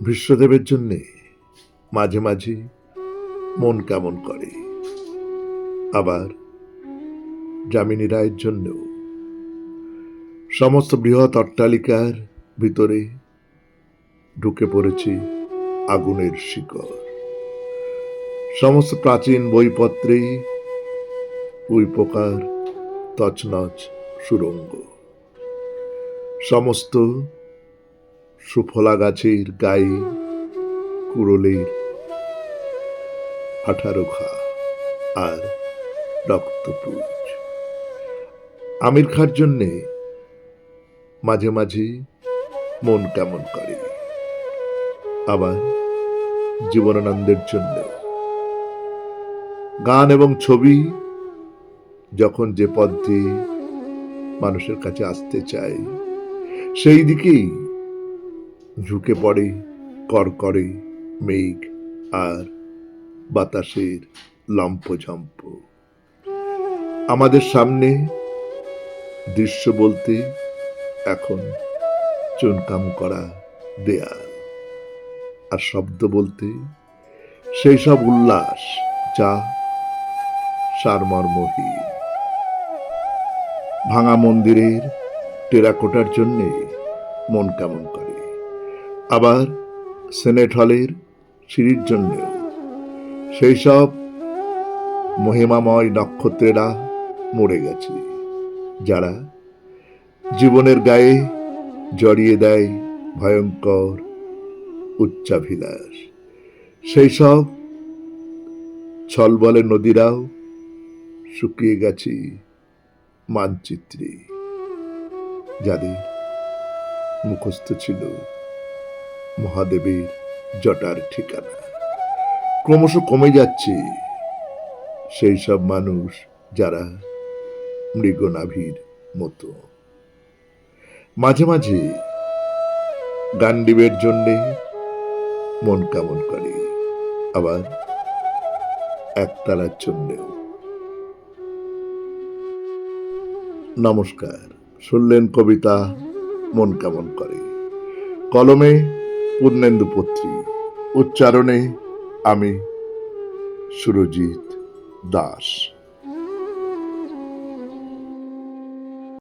ভীষ্মদেবের জন্যে মাঝে মাঝে মন কেমন করে, আবার যামিনী রায়ের জন্যও। সমস্ত বৃহৎ অট্টালিকার ভিতরে ঢুকে পড়েছে আগুনের শিকড়। সমস্ত প্রাচীন বইপত্রে উইপোকার তছনছ সুরঙ্গ। সমস্ত সুফলা গাছের গায়ে কুড়োলের 18 ঘা আর রক্তপুঞ্জ। আমির খাঁর জন্যে মাঝে মাঝে মন কেমন করে, আবার জীবনানন্দের জন্য। গান এবং ছবি যখন যে পথ দিয়ে মানুষের কাছে আসতে চায়, সেই দিকেই ঝুঁকে পড়ে করকরে মেঘ আর বাতাসের লম্ফঝম্প। আমাদের সামনে দৃশ্য বলতে এখন চুনকাম করা দেয়াল, আর শব্দ বলতে সেই সব উল্লাস যা সারমর্মহীন। ভাঙা মন্দিরের টেরাকোটার জন্যে মন কেমন করে, আবার সেনেট হলের সিঁড়ির জন্যেও। সেই সব মহিমাময় নক্ষত্রেরা মরে গেছে, যারা জীবনের গায়ে জড়িয়ে দেয় ভয়ঙ্কর উচ্চাভিলাষ। সেই সব ছলবলে নদীরাও শুকিয়ে গেছে মানচিত্রে, যাদের মুখস্থ ছিল মহাদেবের জটার ঠিকানা। ক্রমশ কমে যাচ্ছে সেই সব মানুষ যারা মৃগনাভির মতো। মাঝে মাঝে গান্ডীবের জন্যে মন কেমন করে, আবার একতারার জন্যেও। নমস্কার, শুনলেন কবিতা মন কেমন করে। কলমে পূর্ণেন্দু পত্রী, উচ্চারণে আমি সুরজিৎ দাস।